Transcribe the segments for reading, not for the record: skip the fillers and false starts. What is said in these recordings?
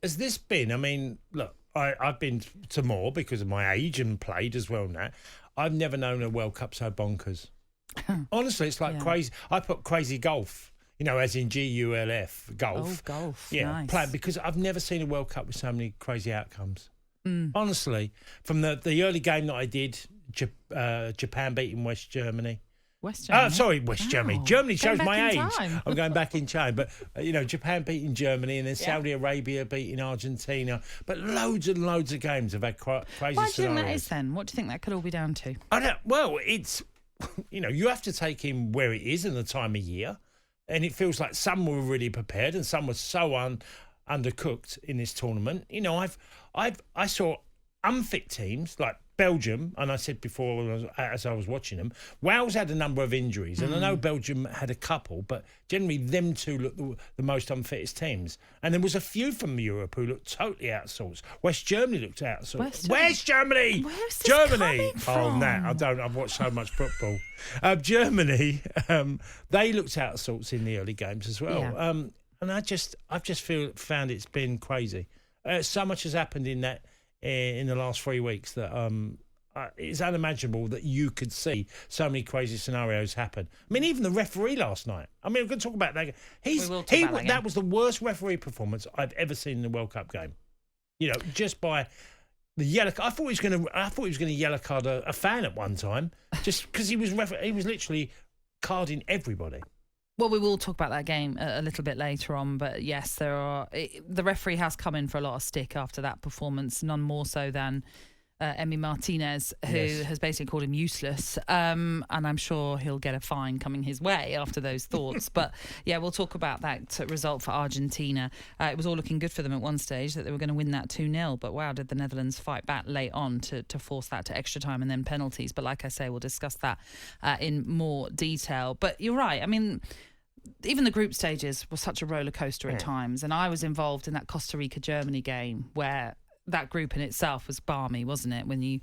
has this been? I mean, look, I've been to more because of my age and played as well now. I've never known a World Cup so bonkers. Honestly, it's like crazy. I put crazy golf. As in GULF, golf. Oh, golf. Yeah, nice. because I've never seen a World Cup with so many crazy outcomes. Honestly, from the early game that I did, Japan beating West Germany. West Germany? West Germany. Germany shows my age. Time. I'm going back in time. But, Japan beating Germany and then Saudi Arabia beating Argentina. But loads and loads of games have had crazy scenarios. Why do you think that is then? What do you think that could all be down to? It's, you have to take in where it is and the time of year. And it feels like some were really prepared and some were so undercooked in this tournament. I saw unfit teams like Belgium, and I said before as I was watching them, Wales had a number of injuries, and I know Belgium had a couple, but generally them two looked the most unfittest teams. And there was a few from Europe who looked totally out of sorts. West Germany looked out of sorts. West Germany! Where's this Germany! coming from? Oh, no, I've watched so much football. Germany, they looked out of sorts in the early games as well. Yeah. And I've just found it's been crazy. So much has happened in the last 3 weeks that it's unimaginable that you could see so many crazy scenarios happen. I mean, even the referee last night. I mean, we're going to talk about that. That was the worst referee performance I've ever seen in a World Cup game. Just by the yellow. I thought he was going to yellow card a fan at one time, just because he was literally carding everybody. Well, we will talk about that game a little bit later on, but yes, the referee has come in for a lot of stick after that performance, none more so than Emi Martinez, who has basically called him useless, and I'm sure he'll get a fine coming his way after those thoughts. But yeah, we'll talk about that result for Argentina. It was all looking good for them at one stage that they were going to win that 2-0, but wow, did the Netherlands fight back late on to force that to extra time and then penalties. But like I say, we'll discuss that in more detail. But you're right, I mean, even the group stages were such a roller coaster at times, and I was involved in that Costa Rica-Germany game where that group in itself was balmy, wasn't it? When you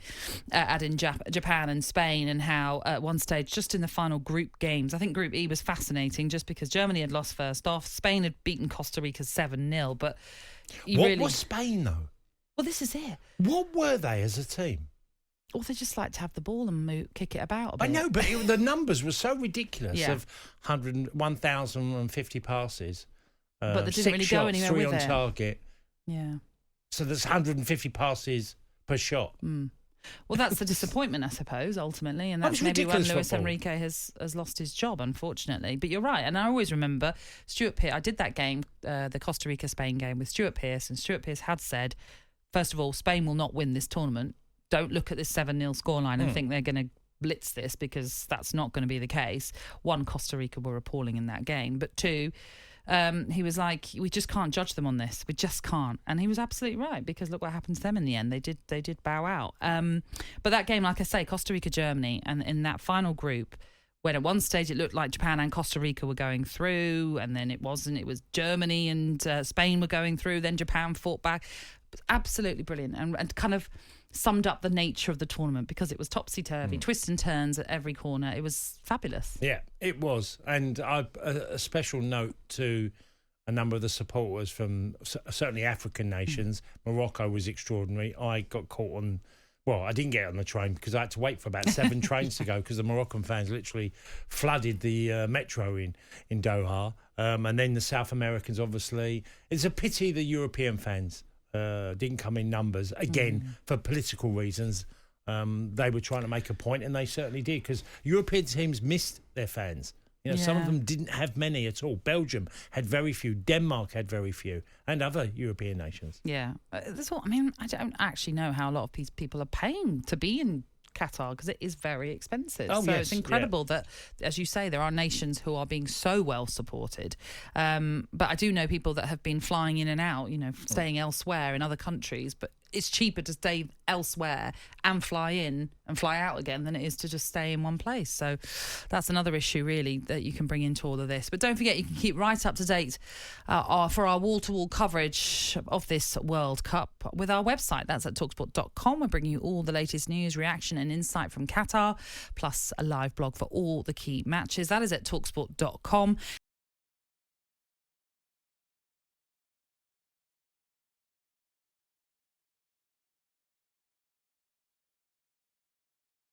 add in Japan and Spain, and how at one stage, just in the final group games, I think Group E was fascinating just because Germany had lost first off. Spain had beaten Costa Rica 7-0, but what was Spain, though? Well, this is it. What were they as a team? Or they just like to have the ball and kick it about a bit. I know, but the numbers were so ridiculous of 1,050 passes. But they didn't 6 really shots, go anywhere 3 with on it. target. Yeah. So there's 150 passes per shot. Well, that's the disappointment, I suppose, ultimately. And that's maybe when Luis Enrique has lost his job, unfortunately. But you're right. And I always remember Stuart Pearce. I did that game, the Costa Rica-Spain game with Stuart Pearce. And Stuart Pearce had said, first of all, Spain will not win this tournament. Don't look at this 7-0 scoreline and think they're going to blitz this, because that's not going to be the case. One, Costa Rica were appalling in that game. But two, he was like, we just can't judge them on this. We just can't. And he was absolutely right, because look what happened to them in the end. They did bow out. But that game, like I say, Costa Rica-Germany, and in that final group, when at one stage it looked like Japan and Costa Rica were going through, and then it wasn't. It was Germany and Spain were going through. Then Japan fought back. Absolutely brilliant, and kind of summed up the nature of the tournament, because it was topsy-turvy, twists and turns at every corner. It was fabulous. Yeah, it was. And a special note to a number of the supporters from certainly African nations. Morocco was extraordinary. I got caught on... Well, I didn't get on the train because I had to wait for about 7 trains to go, because the Moroccan fans literally flooded the metro in Doha. And then the South Americans, obviously. It's a pity the European fans didn't come in numbers, again, for political reasons. They were trying to make a point, and they certainly did, because European teams missed their fans. Some of them didn't have many at all. Belgium had very few. Denmark had very few, and other European nations. Yeah. That's what I mean. I don't actually know how a lot of these people are paying to be in Qatar, because it is very expensive. It's incredible that, as you say, there are nations who are being so well supported. But I do know people that have been flying in and out, staying elsewhere in other countries, but it's cheaper to stay elsewhere and fly in and fly out again than it is to just stay in one place. So that's another issue, really, that you can bring into all of this. But don't forget, you can keep right up to date for our wall-to-wall coverage of this World Cup with our website. That's at talksport.com. We're bringing you all the latest news, reaction and insight from Qatar, plus a live blog for all the key matches. That is at talksport.com.